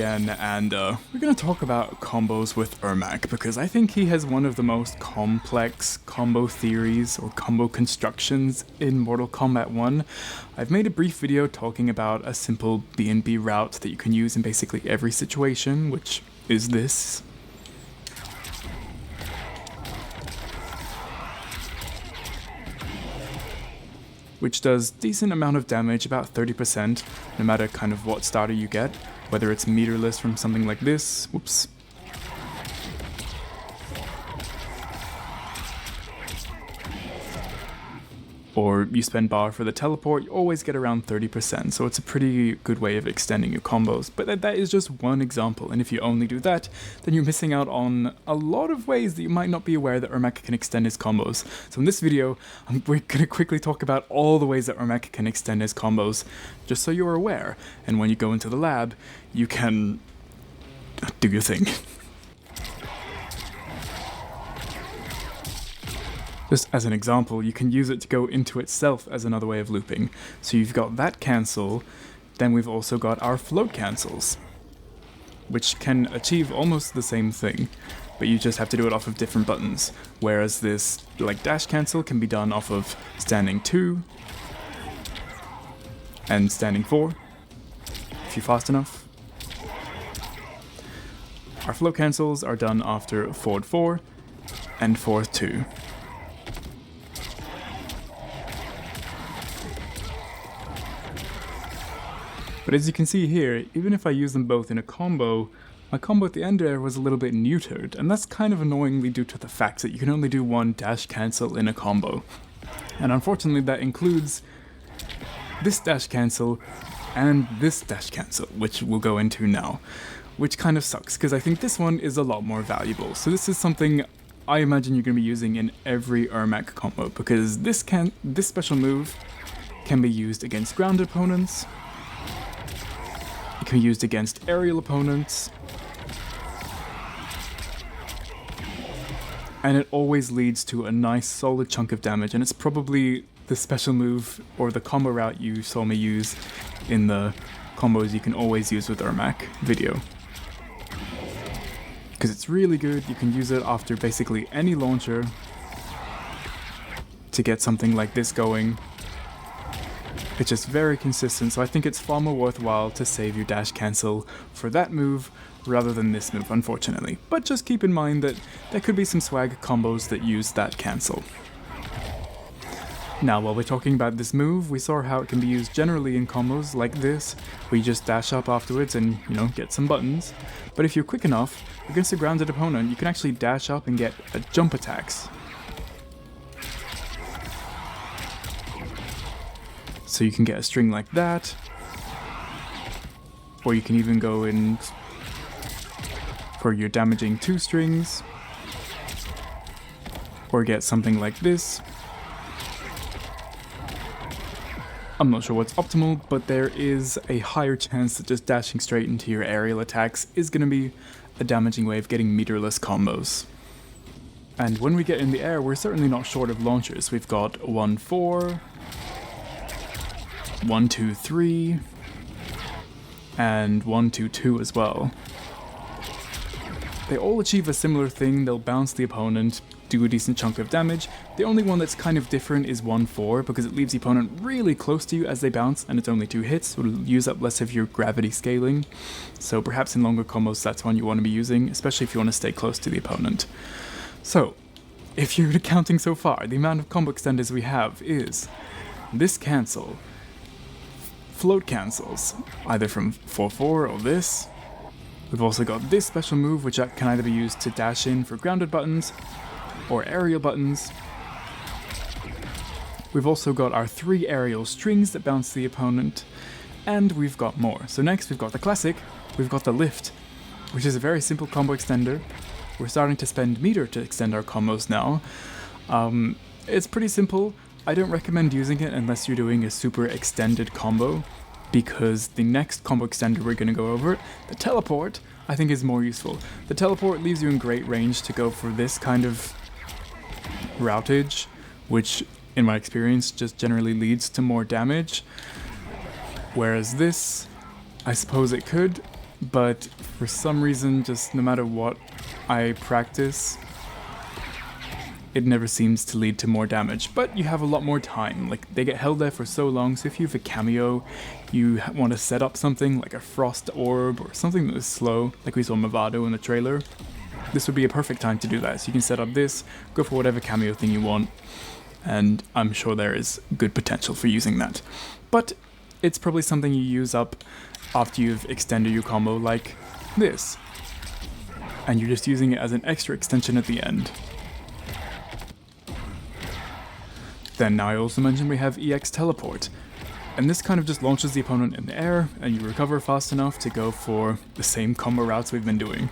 Again, and we're going to talk about combos with Ermac because I think he has one of the most complex combo theories or combo constructions in Mortal Kombat 1. I've made a brief video talking about a simple B&B route that you can use in basically every situation, which is this. Which does decent amount of damage, about 30%, no matter kind of what starter you get, whether it's meterless from something like this, whoops, or you spend bar for the teleport, you always get around 30%, so it's a pretty good way of extending your combos. But that is just one example, and if you only do that, then you're missing out on a lot of ways that you might not be aware that Ermac can extend his combos. So in this video, we're going to quickly talk about all the ways that Ermac can extend his combos, just so you're aware, and when you go into the lab, you can do your thing. Just as an example, you can use it to go into itself as another way of looping. So you've got that cancel, then we've also got our float cancels, which can achieve almost the same thing, but you just have to do it off of different buttons. Whereas this, like dash cancel, can be done off of standing 2 and standing 4, if you're fast enough. Our float cancels are done after forward 4 and forward 2. But as you can see here, even if I use them both in a combo, my combo at the end there was a little bit neutered, and that's kind of annoyingly due to the fact that you can only do one dash cancel in a combo. And unfortunately that includes this dash cancel and this dash cancel, which we'll go into now, which kind of sucks, because I think this one is a lot more valuable. So this is something I imagine you're going to be using in every Ermac combo, because this special move can be used against grounded opponents, it can be used against aerial opponents, and it always leads to a nice solid chunk of damage, and it's probably the special move or the combo route you saw me use in the combos you can always use with Ermac video. Because it's really good, you can use it after basically any launcher to get something like this going. It's just very consistent, so I think it's far more worthwhile to save your dash cancel for that move rather than this move, unfortunately. But just keep in mind that there could be some swag combos that use that cancel. Now, while we're talking about this move, we saw how it can be used generally in combos like this, where you just dash up afterwards and, get some buttons. But if you're quick enough, against a grounded opponent, you can actually dash up and get jump attacks. So you can get a string like that, or you can even go in for your damaging 2 strings, or get something like this. I'm not sure what's optimal, but there is a higher chance that just dashing straight into your aerial attacks is going to be a damaging way of getting meterless combos. And when we get in the air, we're certainly not short of launchers. We've got 1-4, 1-2-3, and 1-2-2 as well. They all achieve a similar thing, they'll bounce the opponent, do a decent chunk of damage. The only one that's kind of different is 1-4, because it leaves the opponent really close to you as they bounce, and it's only 2 hits, so it'll use up less of your gravity scaling. So perhaps in longer combos that's one you want to be using, especially if you want to stay close to the opponent. So, if you're counting so far, the amount of combo extenders we have is this cancel, float cancels, either from 4-4 or this. We've also got this special move, which can either be used to dash in for grounded buttons or aerial buttons. We've also got our 3 aerial strings that bounce the opponent, and we've got more. So next we've got the classic, we've got the lift, which is a very simple combo extender. We're starting to spend meter to extend our combos now. It's pretty simple. I don't recommend using it unless you're doing a super extended combo, because the next combo extender we're going to go over, the teleport, I think is more useful. The teleport leaves you in great range to go for this kind of routage, which in my experience just generally leads to more damage, whereas this, I suppose it could, but for some reason, just no matter what I practice, it never seems to lead to more damage. But you have a lot more time. Like, they get held there for so long, so if you have a Cameo, you want to set up something like a Frost Orb or something that is slow, like we saw Mavado in the trailer, this would be a perfect time to do that. So you can set up this, go for whatever Cameo thing you want, and I'm sure there is good potential for using that. But it's probably something you use up after you've extended your combo like this, and you're just using it as an extra extension at the end. Then now I also mentioned we have EX Teleport, and this kind of just launches the opponent in the air, and you recover fast enough to go for the same combo routes we've been doing.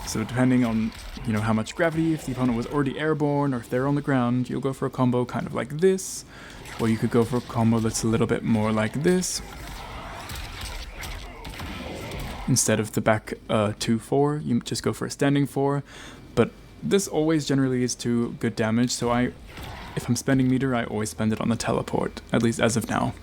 So depending on, how much gravity, if the opponent was already airborne or if they're on the ground, you'll go for a combo kind of like this, or you could go for a combo that's a little bit more like this. Instead of the back 2-4, you just go for a standing 4, but this always generally leads to good damage, so if I'm spending meter, I always spend it on the teleport, at least as of now.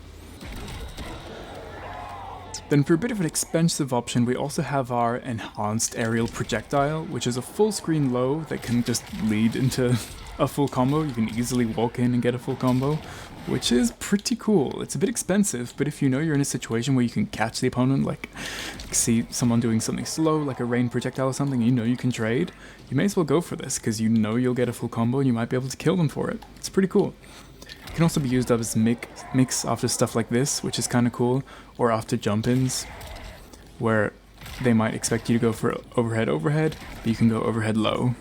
Then for a bit of an expensive option, we also have our enhanced aerial projectile, which is a full screen low that can just lead into a full combo. You can easily walk in and get a full combo, which is pretty cool. It's a bit expensive, but if you know you're in a situation where you can catch the opponent, like see someone doing something slow, like a rain projectile or something, you can trade, you may as well go for this, because you'll get a full combo and you might be able to kill them for it. It's pretty cool. It can also be used up as mix after stuff like this, which is kind of cool, or after jump-ins, where they might expect you to go for overhead, but you can go overhead low.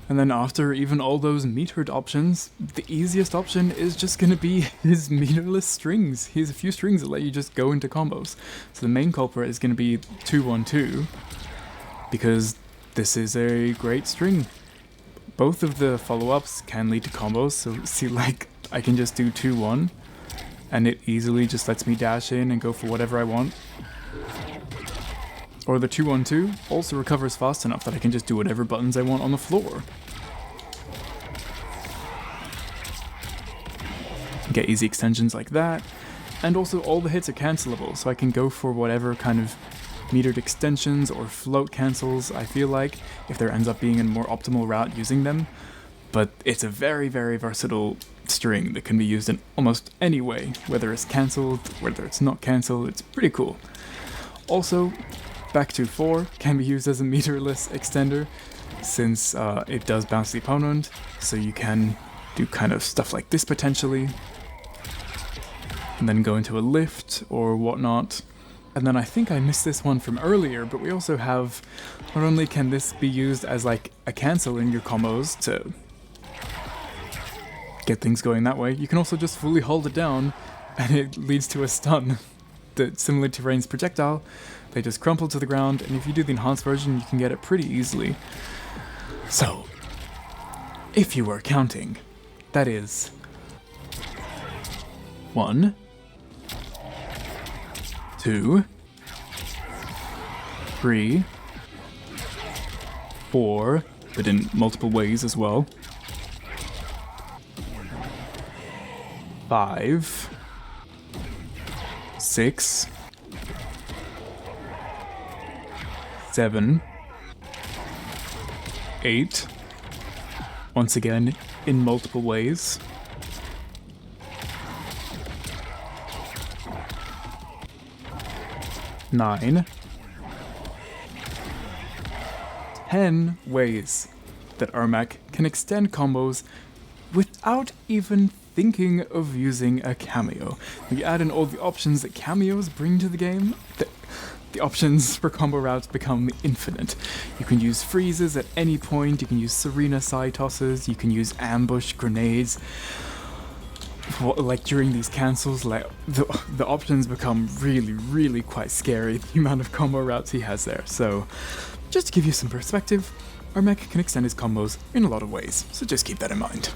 And then after even all those metered options, the easiest option is just going to be his meterless strings. He has a few strings that let you just go into combos. So the main culprit is going to be 2-1-2, because this is a great string. Both of the follow-ups can lead to combos, so see, like, I can just do 2-1, and it easily just lets me dash in and go for whatever I want. Or the 2-1-2 also recovers fast enough that I can just do whatever buttons I want on the floor. Get easy extensions like that, and also all the hits are cancelable, so I can go for whatever kind of metered extensions or float cancels I feel like, if there ends up being a more optimal route using them. But it's a very, very versatile string that can be used in almost any way, whether it's cancelled, whether it's not cancelled. It's pretty cool. Also, back 2-4 can be used as a meterless extender, since it does bounce the opponent, so you can do kind of stuff like this potentially, and then go into a lift or whatnot. And then I think I missed this one from earlier, but we also have, not only can this be used as like a cancel in your combos to get things going that way, you can also just fully hold it down and it leads to a stun. That, similar to Rain's projectile, they just crumple to the ground, and if you do the enhanced version, you can get it pretty easily. So, if you were counting, that is 1, 2, 3, 4, but in multiple ways as well, 5, 6, 7, 8, once again in multiple ways, 9, 10 ways that Ermac can extend combos without even thinking of using a Cameo. When you add in all the options that Cameos bring to the game, the options for combo routes become infinite. You can use freezes at any point, you can use Serena side tosses, you can use ambush grenades. Like during these cancels, like the options become really, really quite scary, the amount of combo routes he has there. So just to give you some perspective, Ermac can extend his combos in a lot of ways, so just keep that in mind.